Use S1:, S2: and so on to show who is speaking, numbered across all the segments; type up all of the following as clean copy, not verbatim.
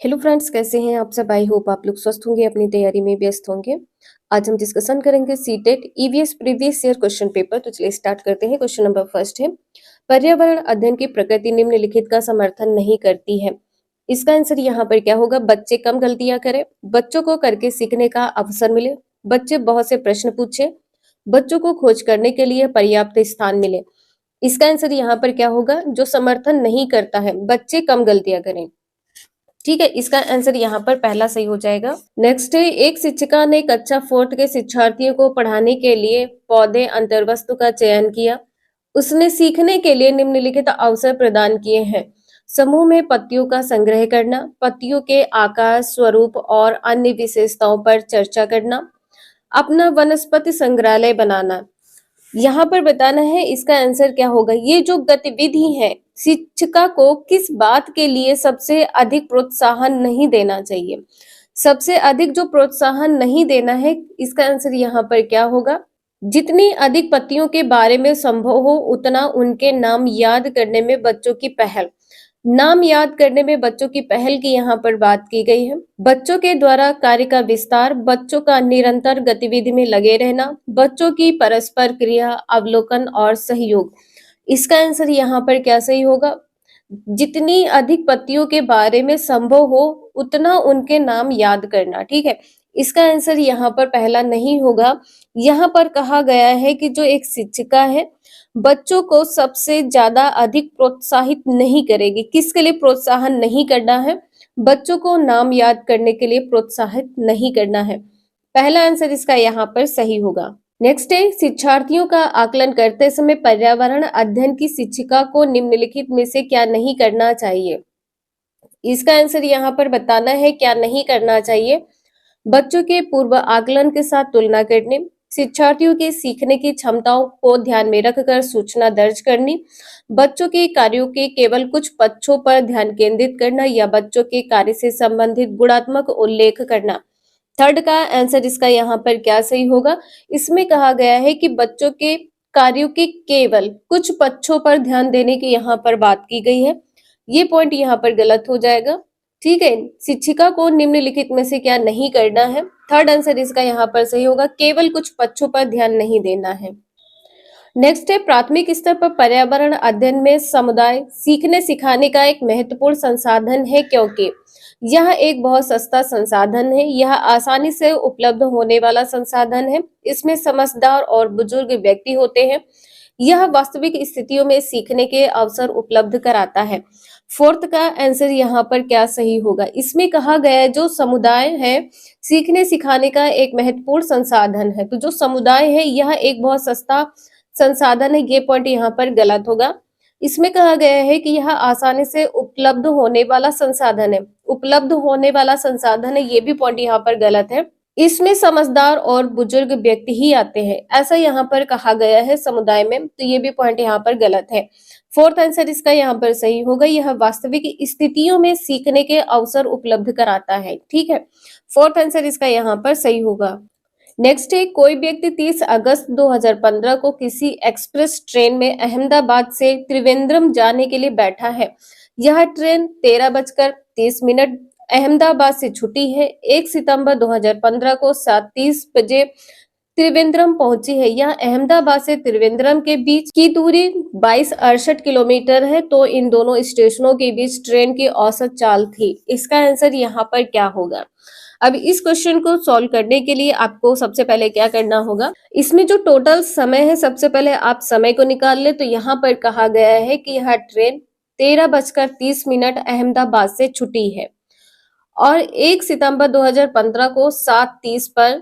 S1: Hello friends, कैसे हैं आप सब। आई होप आप लोग स्वस्थ होंगे, अपनी तैयारी में व्यस्त होंगे। आज हम डिस्कशन करेंगे CTET EVS previous year question paper. तो चलिए स्टार्ट करते हैं। क्वेश्चन नंबर फर्स्ट है, पर्यावरण अध्ययन की प्रकृति निम्नलिखित का समर्थन नहीं करती है। इसका आंसर यहाँ पर क्या होगा। बच्चे कम गलतियां करें, बच्चों को करके सीखने का अवसर मिले, बच्चे बहुत से प्रश्न पूछे, बच्चों को खोज करने के लिए पर्याप्त स्थान मिले। इसका आंसर यहाँ पर क्या होगा, जो समर्थन नहीं करता है, बच्चे कम गलतियां करें। ठीक है, इसका आंसर यहाँ पर पहला सही हो जाएगा। नेक्स्ट है, एक शिक्षिका ने कक्षा 4 के शिक्षार्थियों को पढ़ाने के लिए पौधे अंतर्वस्तु का चयन किया। उसने सीखने के लिए निम्नलिखित अवसर प्रदान किए हैं। समूह में पत्तियों का संग्रह करना, पत्तियों के आकार, स्वरूप और अन्य विशेषताओं पर चर्चा करना, अपना वनस्पति संग्रहालय बनाना। यहाँ पर बताना है इसका आंसर क्या होगा। ये जो गतिविधि है, शिक्षिका को किस बात के लिए सबसे अधिक प्रोत्साहन नहीं देना चाहिए। सबसे अधिक जो प्रोत्साहन नहीं देना है, इसका आंसर यहाँ पर क्या होगा। जितनी अधिक पत्तियों के बारे में संभव हो उतना उनके नाम याद करने में बच्चों की पहल। नाम याद करने में बच्चों की पहल की यहाँ पर बात की गई है। बच्चों के द्वारा कार्य का विस्तार, बच्चों का निरंतर गतिविधि में लगे रहना, बच्चों की परस्पर क्रिया, अवलोकन और सहयोग। इसका आंसर यहाँ पर क्या सही होगा। जितनी अधिक पत्तियों के बारे में संभव हो उतना उनके नाम याद करना। ठीक है, इसका आंसर यहाँ पर पहला नहीं होगा। यहाँ पर कहा गया है कि जो एक शिक्षिका है बच्चों को सबसे ज्यादा अधिक प्रोत्साहित नहीं करेगी। किसके लिए प्रोत्साहन नहीं करना है, बच्चों को नाम याद करने के लिए प्रोत्साहित नहीं करना है। पहला आंसर इसका यहाँ पर सही होगा। नेक्स्ट है, शिक्षार्थियों का आकलन करते समय पर्यावरण अध्ययन की शिक्षिका को निम्नलिखित में से क्या नहीं करना चाहिए। इसका आंसर यहाँ पर बताना है क्या नहीं करना चाहिए। बच्चों के पूर्व आकलन के साथ तुलना करने, शिक्षार्थियों के सीखने की क्षमताओं को ध्यान में रखकर सूचना दर्ज करनी, बच्चों के कार्यों के केवल कुछ पक्षों पर ध्यान केंद्रित करना या बच्चों के कार्य से संबंधित गुणात्मक उल्लेख करना। थर्ड का आंसर इसका यहाँ पर क्या सही होगा। इसमें कहा गया है कि बच्चों के कार्यों के केवल कुछ पक्षों पर ध्यान देने की यहाँ पर बात की गई है। ये पॉइंट यहाँ पर गलत हो जाएगा। ठीक है, शिक्षिका को निम्नलिखित में से क्या नहीं करना है। थर्ड आंसर इसका यहाँ पर सही होगा, केवल कुछ पक्षों पर ध्यान नहीं देना है। नेक्स्ट है, प्राथमिक स्तर पर पर्यावरण अध्ययन में समुदाय सीखने सिखाने का एक महत्वपूर्ण संसाधन है क्योंकि यह एक बहुत सस्ता संसाधन है, यह आसानी से उपलब्ध होने वाला संसाधन है, इसमें समझदार और बुजुर्ग व्यक्ति होते हैं, यह वास्तविक स्थितियों में सीखने के अवसर उपलब्ध कराता है। फोर्थ का आंसर यहाँ पर क्या सही होगा। इसमें कहा गया है जो समुदाय है सीखने सिखाने का एक महत्वपूर्ण संसाधन है, तो जो समुदाय है यह एक बहुत सस्ता संसाधन है। ये पॉइंट यहाँ पर गलत होगा। इसमें कहा गया है कि यह आसानी से उपलब्ध होने वाला संसाधन है, उपलब्ध होने वाला संसाधन है, ये भी पॉइंट यहाँ पर गलत है। इसमें समझदार और बुजुर्ग व्यक्ति ही आते हैं, ऐसा यहाँ पर कहा गया है समुदाय में, तो ये भी पॉइंट यहाँ पर गलत है। फोर्थ आंसर इसका यहाँ पर सही होगा, यह वास्तविक स्थितियों में सीखने के अवसर उपलब्ध कराता है। ठीक है, फोर्थ आंसर इसका यहाँ पर सही होगा। नेक्स्ट है, कोई व्यक्ति 30 अगस्त 2015 को किसी एक्सप्रेस ट्रेन में अहमदाबाद से त्रिवेंद्रम जाने के लिए बैठा है। यह ट्रेन 13:30 अहमदाबाद से छुटी है। 1 सितंबर 2015 को 7:30 बजे त्रिवेंद्रम पहुंची है। यह अहमदाबाद से त्रिवेंद्रम के बीच की दूरी 2268 किलोमीटर है, तो इन दोनों स्टेशनों के बीच ट्रेन की औसत चाल थी। इसका आंसर यहाँ पर क्या होगा। अब इस क्वेश्चन को सॉल्व करने के लिए आपको सबसे पहले क्या करना होगा, इसमें जो टोटल समय है सबसे पहले आप समय को निकाल ले। तो यहाँ पर कहा गया है कि यह ट्रेन 13:30 अहमदाबाद से छुटी है और 1 सितंबर 2015 को 7:30 पर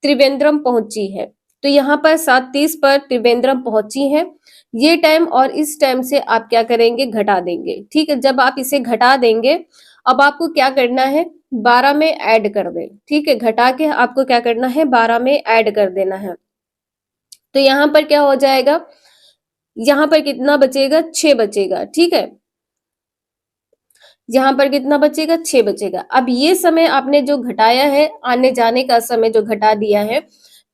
S1: त्रिवेंद्रम पहुंची है। तो यहाँ पर 7:30 पर त्रिवेंद्रम पहुंची है, ये टाइम और इस टाइम से आप क्या करेंगे, घटा देंगे। ठीक है, जब आप इसे घटा देंगे, अब आपको क्या करना है, 12 में ऐड कर दें। ठीक है, घटा के आपको क्या करना है, 12 में ऐड कर देना है। तो यहाँ पर क्या हो जाएगा, यहाँ पर कितना बचेगा, 6 बचेगा। ठीक है, यहाँ पर कितना बचेगा, 6 बचेगा। अब ये समय आपने जो घटाया है, आने जाने का समय जो घटा दिया है,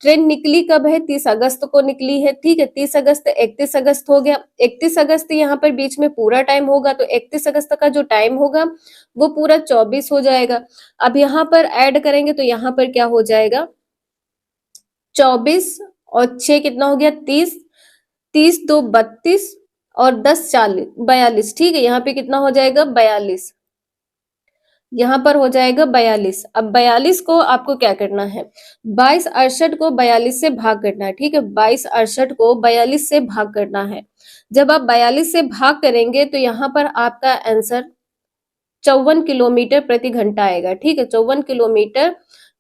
S1: ट्रेन निकली कब है? 30 अगस्त को निकली है, ठीक है। 30 अगस्त 31 अगस्त हो गया। 31 अगस्त यहाँ पर बीच में पूरा टाइम होगा, तो 31 अगस्त का जो टाइम होगा वो पूरा 24 हो जाएगा। अब यहाँ पर ऐड करेंगे तो यहाँ पर क्या हो जाएगा? 24 और 6 कितना हो गया? 30, 30 2 32 और 10 40 42, ठीक है। यहाँ पे कितना हो जाएगा? 42, यहाँ पर हो जाएगा 42। अब 42 को आपको क्या करना है? 22 68 को 42 से भाग करना है, ठीक है। 22 68 को 42 से भाग करना है। जब आप 42 से भाग करेंगे तो यहाँ पर आपका आंसर 54 किलोमीटर प्रति घंटा आएगा, ठीक है। 54 किलोमीटर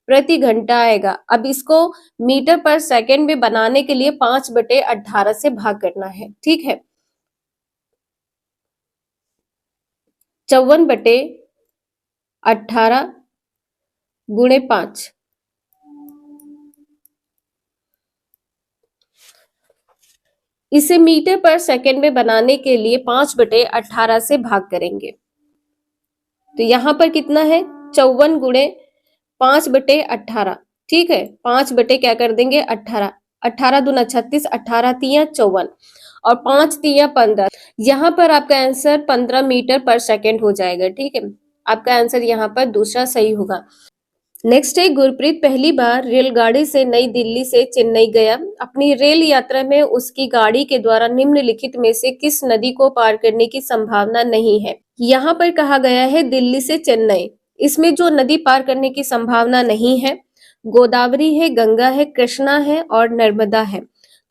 S1: प्रति घंटा आएगा। अब इसको मीटर पर सेकंड में बनाने के लिए 5/18 से भाग करना है, ठीक है। 54/18 गुणे 5, इसे मीटर पर सेकंड में बनाने के लिए 5/18 से भाग करेंगे। तो यहाँ पर कितना है? 54 गुणे 5/18, ठीक है। 5 बटे क्या कर देंगे? 18, 18 दूना 36, 18 तिया 54 और 5 तिया 15। यहाँ पर आपका आंसर 15 मीटर पर सेकंड हो जाएगा, ठीक है। आपका आंसर यहाँ पर दूसरा सही होगा। नेक्स्ट है, गुरप्रीत पहली बार रेलगाड़ी से नई दिल्ली से चेन्नई गया। अपनी रेल यात्रा में उसकी गाड़ी के द्वारा निम्नलिखित में से किस नदी को पार करने की संभावना नहीं है? यहाँ पर कहा गया है दिल्ली से चेन्नई, इसमें जो नदी पार करने की संभावना नहीं है, गोदावरी है, गंगा है, कृष्णा है और नर्मदा है।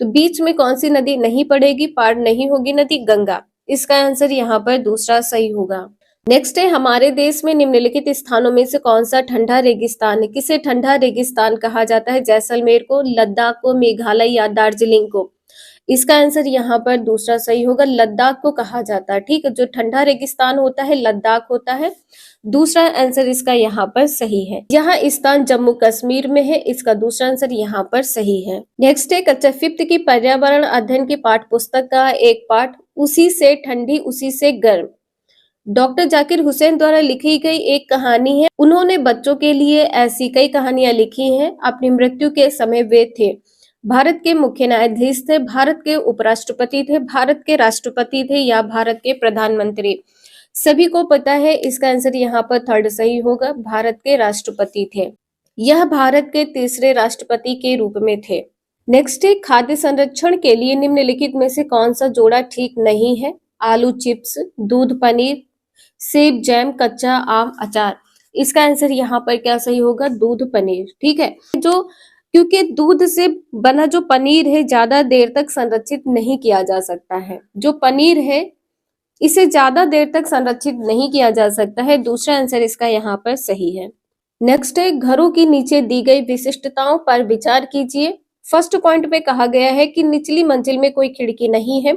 S1: तो बीच में कौन सी नदी नहीं पड़ेगी, पार नहीं होगी नदी? गंगा। इसका आंसर यहाँ पर दूसरा सही होगा। नेक्स्ट है, हमारे देश में निम्नलिखित स्थानों में से कौन सा ठंडा रेगिस्तान है? किसे ठंडा रेगिस्तान कहा जाता है? जैसलमेर को, लद्दाख को, मेघालय या दार्जिलिंग को? इसका आंसर यहाँ पर दूसरा सही होगा, लद्दाख को कहा जाता है, ठीक है। जो ठंडा रेगिस्तान होता है लद्दाख होता है। दूसरा आंसर इसका यहाँ पर सही है। यह स्थान जम्मू कश्मीर में है, इसका दूसरा आंसर यहाँ पर सही है। नेक्स्ट है, कक्षा 5th की पर्यावरण अध्ययन की पाठ पुस्तक का एक पाठ, उसी से ठंडी उसी से गर्म, डॉक्टर जाकिर हुसैन द्वारा लिखी गई एक कहानी है। उन्होंने बच्चों के लिए ऐसी कई कहानियां लिखी हैं। अपनी मृत्यु के समय वे थे भारत के मुख्य न्यायाधीश थे, भारत के उपराष्ट्रपति थे, भारत के राष्ट्रपति थे या भारत के प्रधानमंत्री? सभी को पता है, इसका आंसर यहाँ पर थर्ड सही होगा, भारत के राष्ट्रपति थे। यह भारत के तीसरे राष्ट्रपति के रूप में थे। नेक्स्ट है, खाद्य संरक्षण के लिए निम्नलिखित में से कौन सा जोड़ा ठीक नहीं है? आलू चिप्स, दूध पनीर, सेब जैम, कच्चा आम अचार। इसका आंसर यहाँ पर क्या सही होगा? दूध पनीर, ठीक है। जो क्योंकि दूध से बना जो पनीर है ज्यादा देर तक संरक्षित नहीं किया जा सकता है। जो पनीर है इसे ज्यादा देर तक संरक्षित नहीं किया जा सकता है। दूसरा आंसर इसका यहाँ पर सही है। नेक्स्ट है, घरों की नीचे दी गई विशिष्टताओं पर विचार कीजिए। फर्स्ट पॉइंट पे कहा गया है कि निचली मंजिल में कोई खिड़की नहीं है,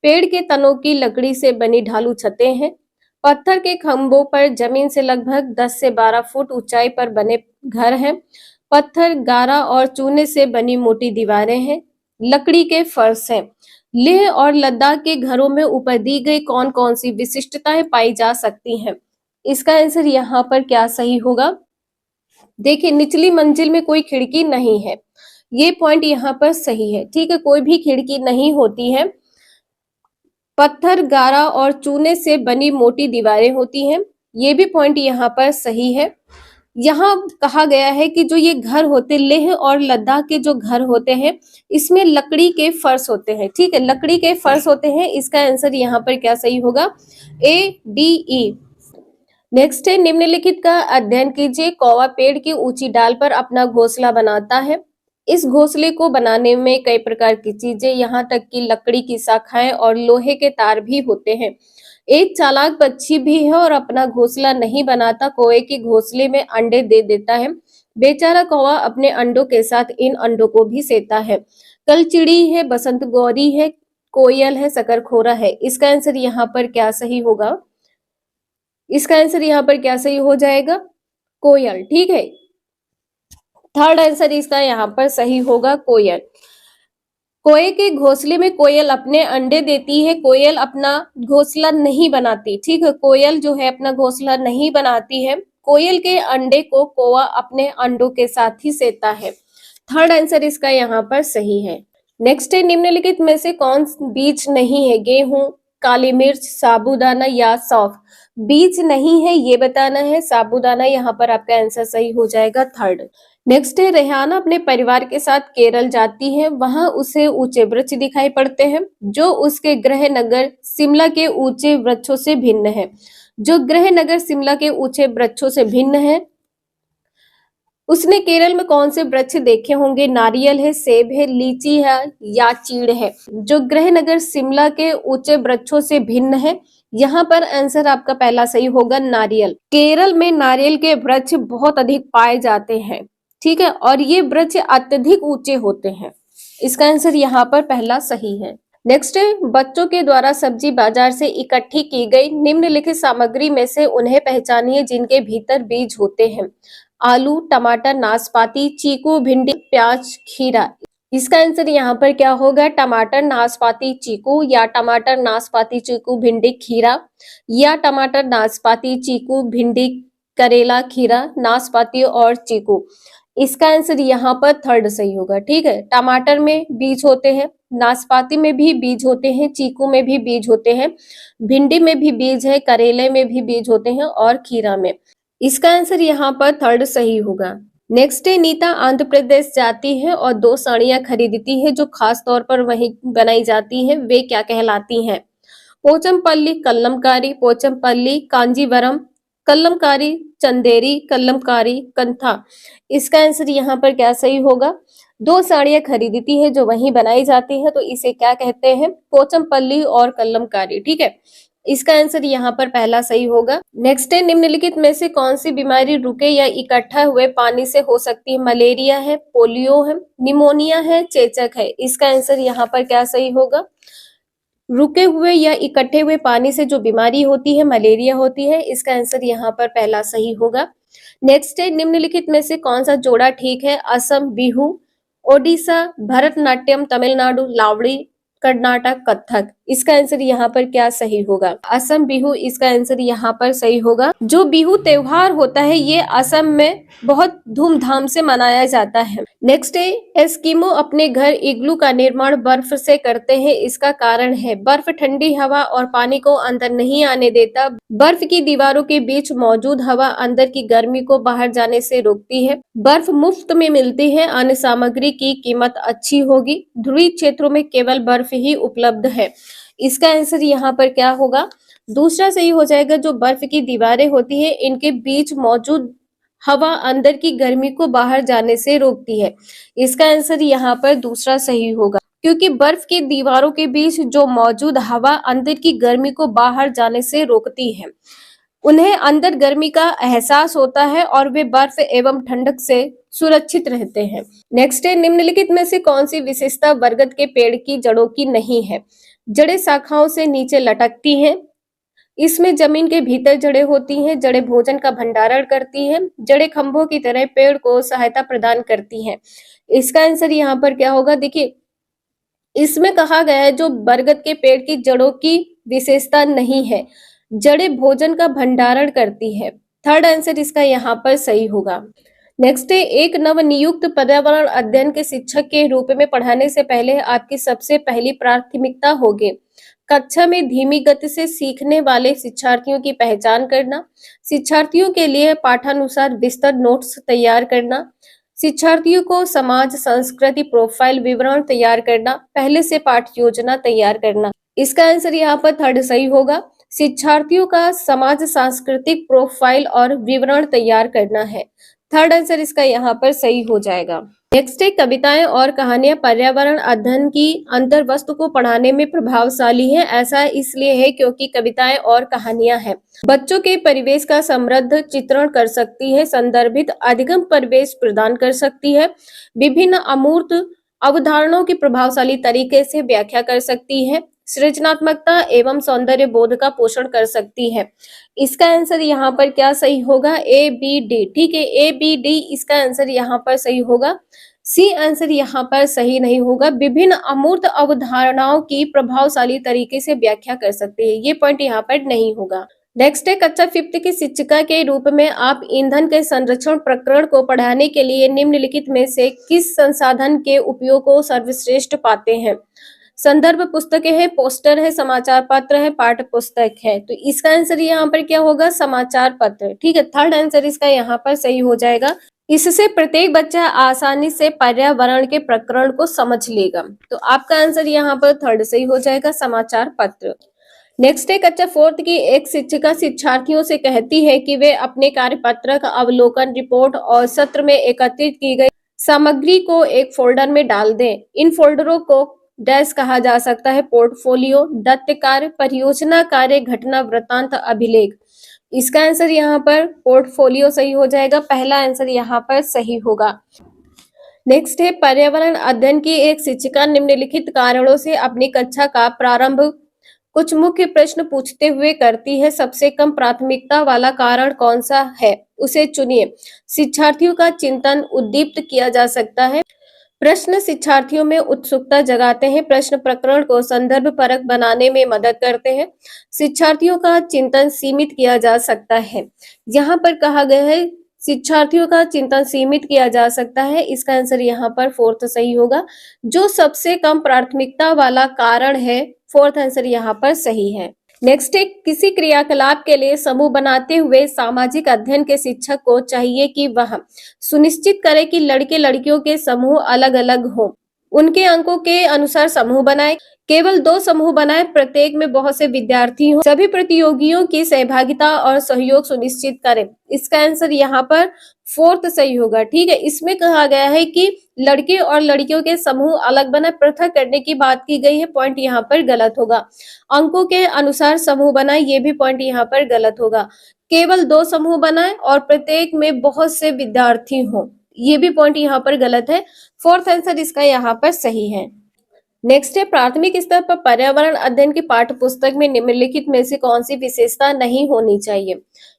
S1: पेड़ के तनों की लकड़ी से बनी ढालू छतें हैं, पत्थर के खंभों पर जमीन से लगभग 10 से 12 फुट ऊंचाई पर बने घर हैं, पत्थर, गारा और चूने से बनी मोटी दीवारें हैं, लकड़ी के फर्श हैं। लेह और लद्दाख के घरों में ऊपर दी गई कौन कौन सी विशिष्टताएं पाई जा सकती हैं? इसका आंसर यहाँ पर क्या सही होगा? देखिए, निचली मंजिल में कोई खिड़की नहीं है, ये पॉइंट यहाँ पर सही है, ठीक है। कोई भी खिड़की नहीं होती है, पत्थर, गारा और चूने से बनी मोटी दीवारें होती हैं, ये भी पॉइंट यहाँ पर सही है। यहाँ कहा गया है कि जो ये घर होते, लेह और लद्दाख के जो घर होते हैं इसमें लकड़ी के फर्श होते हैं, ठीक है, लकड़ी के फर्श होते हैं। इसका आंसर यहाँ पर क्या सही होगा? ADE। नेक्स्ट है, निम्नलिखित का अध्ययन कीजिए। कौवा पेड़ की ऊंची डाल पर अपना घोंसला बनाता है। इस घोंसले को बनाने में कई प्रकार की चीजें, यहाँ तक कि लकड़ी की शाखाएं और लोहे के तार भी होते हैं। एक चालाक पक्षी भी है और अपना घोंसला नहीं बनाता, कौवे के घोंसले में अंडे दे देता है। बेचारा कौवा अपने अंडों के साथ इन अंडों को भी सेता है। कलचिड़ी है, बसंत गौरी है, कोयल है, शकरखोरा है। इसका आंसर यहाँ पर क्या सही होगा? इसका आंसर यहाँ पर क्या सही हो जाएगा? कोयल, ठीक है। थर्ड आंसर इसका यहाँ पर सही होगा, कोयल। कोए के घोंसले में कोयल अपने अंडे देती है, कोयल अपना घोंसला नहीं बनाती, ठीक है। कोयल जो है अपना घोंसला नहीं बनाती है, कोयल के अंडे को कौवा अपने अंडों के साथ ही सेता है। थर्ड आंसर इसका यहाँ पर सही है। नेक्स्ट है, निम्नलिखित में से कौन बीज नहीं है? गेहूं, काली मिर्च, साबूदाना या सौंफ। बीज नहीं है ये बताना है, साबूदाना यहाँ पर आपका आंसर सही हो जाएगा, थर्ड। नेक्स्ट है, रेहाना अपने परिवार के साथ केरल जाती है, वहां उसे ऊंचे वृक्ष दिखाई पड़ते हैं जो उसके गृह नगर शिमला के ऊंचे वृक्षों से भिन्न है। जो गृह नगर शिमला के ऊंचे वृक्षों से भिन्न है, उसने केरल में कौन से वृक्ष देखे होंगे? नारियल है, सेब है, लीची है या चीड़ है। जो गृह नगर शिमला के ऊंचे वृक्षों से भिन्न है, यहाँ पर आंसर आपका पहला सही होगा, नारियल। केरल में नारियल के वृक्ष बहुत अधिक पाए जाते हैं, ठीक है, और ये वृक्ष अत्यधिक ऊंचे होते हैं। इसका आंसर यहाँ पर पहला सही है। नेक्स्ट है, बच्चों के द्वारा सब्जी बाजार से इकट्ठी की गई निम्नलिखित सामग्री में से उन्हें पहचानिए जिनके भीतर बीज होते हैं। आलू, टमाटर, नाशपाती, चीकू, भिंडी, प्याज, खीरा। इसका आंसर यहाँ पर क्या होगा? टमाटर, नाशपाती, चीकू, या टमाटर, नाशपाती, चीकू, भिंडी, खीरा, या टमाटर, नाशपाती, चीकू, भिंडी, करेला, खीरा, नाशपाती और चीकू। इसका आंसर यहाँ पर थर्ड सही होगा, ठीक है। टमाटर में बीज होते हैं, नाशपाती में भी बीज होते हैं, चीकू में भी बीज होते हैं, भिंडी में भी बीज है, करेले में भी बीज होते हैं और खीरा में। इसका आंसर यहाँ पर थर्ड सही होगा। नेक्स्ट है, नीता आंध्र प्रदेश जाती है और 2 साड़ियां खरीदती है जो खास तौर पर वहीं बनाई जाती हैं, वे क्या कहलाती हैं? पोचमपल्ली कलमकारी, पोचमपल्ली कांजीवरम, कलमकारी चंदेरी, कलमकारी कंथा। इसका आंसर यहाँ पर क्या सही होगा? 2 साड़ियां खरीदती है जो वहीं बनाई जाती है, तो इसे क्या कहते हैं? पोचमपल्ली और कलमकारी, ठीक है। इसका आंसर यहाँ पर पहला सही होगा। नेक्स्ट है, निम्नलिखित में से कौन सी बीमारी रुके या इकट्ठा हुए पानी से हो सकती है? मलेरिया है, पोलियो है, निमोनिया है, चेचक है। इसका आंसर यहाँ पर क्या सही होगा? रुके हुए या इकट्ठे हुए पानी से जो बीमारी होती है, मलेरिया होती है। इसका आंसर यहाँ पर पहला सही होगा। नेक्स्ट है, निम्नलिखित में से कौन सा जोड़ा ठीक है? असम, बिहू, ओडिशा, भरतनाट्यम, तमिलनाडु, लावड़ी, कर्नाटक, कथक। इसका आंसर यहाँ पर क्या सही होगा? असम, बिहू। इसका आंसर यहाँ पर सही होगा। जो बिहू त्योहार होता है ये असम में बहुत धूमधाम से मनाया जाता है। नेक्स्ट है, एस्किमो अपने घर इग्लू का निर्माण बर्फ से करते हैं, इसका कारण है? बर्फ ठंडी हवा और पानी को अंदर नहीं आने देता, बर्फ की दीवारों के बीच मौजूद हवा अंदर की गर्मी को बाहर जाने से रोकती है, बर्फ मुफ्त में मिलती है, अन्य सामग्री की कीमत अच्छी होगी, ध्रुवीय क्षेत्रों में केवल बर्फ ही उपलब्ध है। इसका आंसर यहाँ पर क्या होगा? दूसरा सही हो जाएगा। जो बर्फ की दीवारें होती है इनके बीच मौजूद हवा अंदर की गर्मी को बाहर जाने से रोकती है। इसका आंसर यहाँ पर दूसरा सही होगा, क्योंकि बर्फ की दीवारों के बीच जो मौजूद हवा अंदर की गर्मी को बाहर जाने से रोकती है, उन्हें अंदर गर्मी का एहसास होता है और वे बर्फ एवं ठंडक से सुरक्षित रहते हैं। नेक्स्ट है, निम्नलिखित में से कौन सी विशेषता बरगद के पेड़ की जड़ों की नहीं है? जड़ें शाखाओं से नीचे लटकती हैं, इसमें जमीन के भीतर जड़ें होती हैं, जड़ें भोजन का भंडारण करती हैं, जड़ें खंभों की तरह पेड़ को सहायता प्रदान करती हैं। इसका आंसर यहाँ पर क्या होगा? देखिए, इसमें कहा गया है जो बरगद के पेड़ की जड़ों की विशेषता नहीं है, जड़ें भोजन का भंडारण करती है। थर्ड आंसर इसका यहाँ पर सही होगा। नेक्स्ट है, एक नवनियुक्त पर्यावरण अध्ययन के शिक्षक के रूप में पढ़ाने से पहले आपकी सबसे पहली प्राथमिकता होगी कक्षा में धीमी गति से सीखने वाले शिक्षार्थियों की पहचान करना, शिक्षार्थियों के लिए पाठानुसार विस्तृत नोट्स तैयार करना, शिक्षार्थियों को समाज संस्कृति प्रोफाइल विवरण तैयार करना, पहले से पाठ योजना तैयार करना। इसका आंसर यहाँ पर थर्ड सही होगा। शिक्षार्थियों का समाज सांस्कृतिक प्रोफाइल और विवरण तैयार करना है। थर्ड आंसर इसका यहाँ पर सही हो जाएगा। नेक्स्ट है, कविताएं और कहानियां पर्यावरण अध्ययन की अंतर वस्तु को पढ़ाने में प्रभावशाली है। ऐसा इसलिए है क्योंकि कविताएं और कहानियां हैं बच्चों के परिवेश का समृद्ध चित्रण कर सकती है, संदर्भित अधिगम परिवेश प्रदान कर सकती है, विभिन्न अमूर्त अवधारणाओं की प्रभावशाली तरीके से व्याख्या कर सकती है, सृजनात्मकता एवं सौंदर्य बोध का पोषण कर सकती है। इसका आंसर यहाँ पर क्या सही होगा? ए बी डी, ठीक है, ए बी डी इसका आंसर यहाँ पर सही होगा। सी आंसर यहाँ पर सही नहीं होगा। विभिन्न अमूर्त अवधारणाओं की प्रभावशाली तरीके से व्याख्या कर सकते हैं, ये पॉइंट यहाँ पर नहीं होगा। नेक्स्ट है कक्षा 5th की शिक्षिका के रूप में आप ईंधन के संरक्षण प्रकरण को पढ़ाने के लिए निम्नलिखित में से किस संसाधन के उपयोग को सर्वश्रेष्ठ पाते हैं? संदर्भ पुस्तकें हैं, पोस्टर है, समाचार पत्र है, पाठ्य पुस्तक है। तो इसका आंसर यहाँ पर क्या होगा? समाचार पत्र। ठीक है, थर्ड आंसर इसका यहाँ पर सही हो जाएगा। इससे प्रत्येक बच्चा आसानी से पर्यावरण के प्रकरण को समझ लेगा। तो आपका आंसर यहाँ पर थर्ड सही हो जाएगा, समाचार पत्र। नेक्स्ट है कक्षा 4th की एक शिक्षिका शिक्षार्थियों से कहती है कि वे अपने कार्यपत्र का अवलोकन, रिपोर्ट और सत्र में एकत्रित की गई सामग्री को एक फोल्डर में डाल दें। इन फोल्डरों को डैश कहा जा सकता है: पोर्टफोलियो, दत्त कार्य, परियोजना कार्य, घटना वृत्तांत, अभिलेख। इसका आंसर यहाँ पर पोर्टफोलियो सही हो जाएगा, पहला आंसर यहाँ पर सही होगा। नेक्स्ट है पर्यावरण अध्ययन की एक शिक्षिका निम्नलिखित कारणों से अपनी कक्षा का प्रारंभ कुछ मुख्य प्रश्न पूछते हुए करती है। सबसे कम प्राथमिकता वाला कारण कौन सा है, उसे चुनिए। शिक्षार्थियों का चिंतन उद्दीप्त किया जा सकता है। प्रश्न शिक्षार्थियों में उत्सुकता जगाते हैं। प्रश्न प्रकरण को संदर्भ परक बनाने में मदद करते हैं। शिक्षार्थियों का चिंतन सीमित किया जा सकता है। यहाँ पर कहा गया है शिक्षार्थियों का चिंतन सीमित किया जा सकता है। इसका आंसर यहाँ पर फोर्थ सही होगा। जो सबसे कम प्राथमिकता वाला कारण है, फोर्थ आंसर यहाँ पर सही है। नेक्स्ट है किसी क्रियाकलाप के लिए समूह बनाते हुए सामाजिक अध्ययन के शिक्षक को चाहिए कि वह सुनिश्चित करे कि लड़के लड़कियों के समूह अलग अलग हों, उनके अंकों के अनुसार समूह बनाए, केवल 2 समूह बनाए, प्रत्येक में बहुत से विद्यार्थी हों, सभी प्रतियोगियों की सहभागिता और सहयोग सुनिश्चित करें। इसका आंसर यहाँ पर फोर्थ सही होगा। ठीक है, इसमें कहा गया है कि लड़के और लड़कियों के समूह अलग बनाए, पृथक करने की बात की गई है, पॉइंट यहाँ पर गलत होगा। अंकों के अनुसार समूह बनाए, ये भी पॉइंट यहाँ पर गलत होगा। केवल 2 समूह बनाए और प्रत्येक में बहुत से विद्यार्थी हों, ये भी पॉइंट यहाँ पर गलत है। फोर्थ आंसर इसका यहाँ पर सही है। नेक्स्ट है प्राथमिक स्तर पर पर्यावरण अध्ययन की पाठ्य पुस्तक में निम्नलिखित में से कौन सी विशेषता नहीं होनी चाहिए?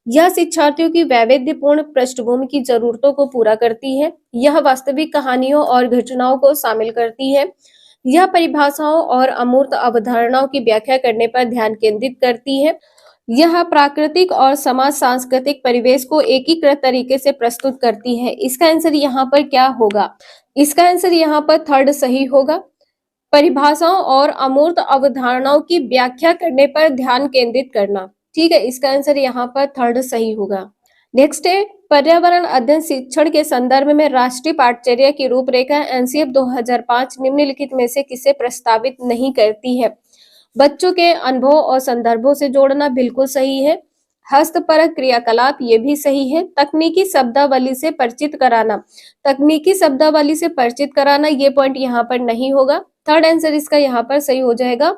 S1: यह शिक्षार्थियों की वैविध्यपूर्ण पृष्ठभूमि की जरूरतों को पूरा करती है। यह वास्तविक कहानियों और घटनाओं को शामिल करती है। यह परिभाषाओं और अमूर्त अवधारणाओं की व्याख्या करने पर ध्यान केंद्रित करती है। यह प्राकृतिक और समाज सांस्कृतिक परिवेश को एकीकृत तरीके से प्रस्तुत करती है। इसका आंसर यहाँ पर क्या होगा? इसका आंसर यहाँ पर थर्ड सही होगा। परिभाषाओं और अमूर्त अवधारणाओं की व्याख्या करने पर ध्यान केंद्रित करना। ठीक है, इसका आंसर यहाँ पर थर्ड सही होगा। नेक्स्ट है पर्यावरण अध्ययन शिक्षण के संदर्भ में राष्ट्रीय पाठचर्या की रूपरेखा एनसीएफ 2005 निम्नलिखित में से किसे प्रस्तावित नहीं करती है? बच्चों के अनुभव और संदर्भों से जोड़ना बिल्कुल सही है। हस्तपरक क्रियाकलाप ये भी सही है। तकनीकी शब्दावली से परिचित कराना, तकनीकी शब्दावली से परिचित कराना ये पॉइंट यहाँ पर नहीं होगा। थर्ड आंसर इसका यहाँ पर सही हो जाएगा।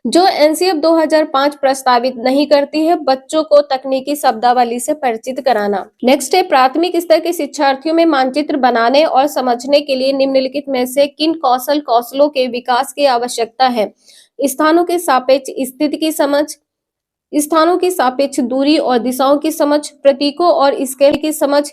S1: जो एनसीएफ 2005 प्रस्तावित नहीं करती है बच्चों को तकनीकी शब्दावली से परिचित कराना। नेक्स्ट है प्राथमिक स्तर के शिक्षार्थियों में मानचित्र बनाने और समझने के लिए निम्नलिखित में से किन कौशलों के विकास की आवश्यकता है? स्थानों के सापेक्ष स्थिति की समझ, स्थानों की सापेक्ष दूरी और दिशाओं की समझ, प्रतीकों और स्केल की समझ,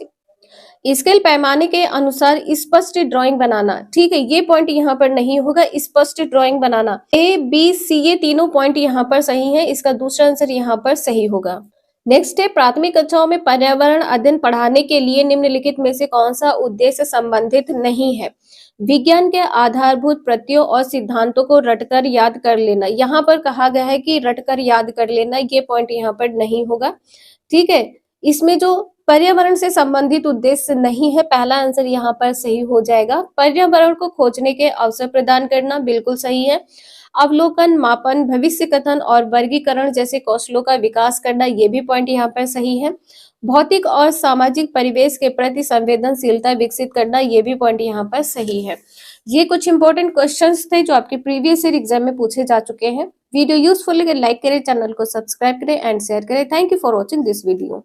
S1: स्केल पैमाने के अनुसार स्पष्ट ड्राइंग बनाना। ठीक है, ये पॉइंट यहाँ पर नहीं होगा, स्पष्ट drawing banana. A B C ये तीनों पॉइंट यहाँ पर सही है, इसका दूसरा आंसर यहाँ पर सही होगा। नेक्स्ट है प्राथमिक कक्षाओं में पर्यावरण अध्ययन पढ़ाने के लिए निम्नलिखित में से कौन सा उद्देश्य संबंधित नहीं है? विज्ञान के आधारभूत प्रत्ययों और सिद्धांतों को रटकर याद कर लेना। यहाँ पर कहा गया है कि रटकर याद कर लेना, ये पॉइंट यहाँ पर नहीं होगा। ठीक है, इसमें जो पर्यावरण से संबंधित उद्देश्य नहीं है, पहला आंसर यहाँ पर सही हो जाएगा। पर्यावरण को खोजने के अवसर प्रदान करना बिल्कुल सही है। अवलोकन, मापन, भविष्य कथन और वर्गीकरण जैसे कौशलों का विकास करना, ये भी पॉइंट यहाँ पर सही है। भौतिक और सामाजिक परिवेश के प्रति संवेदनशीलता विकसित करना, ये भी पॉइंट यहाँ पर सही है। ये कुछ इंपॉर्टेंट क्वेश्चंस थे जो आपके प्रीवियस ईयर एग्जाम में पूछे जा चुके हैं। वीडियो यूजफुल लगे लाइक करें, चैनल को सब्सक्राइब करें एंड शेयर करें। Thank you for watching this video.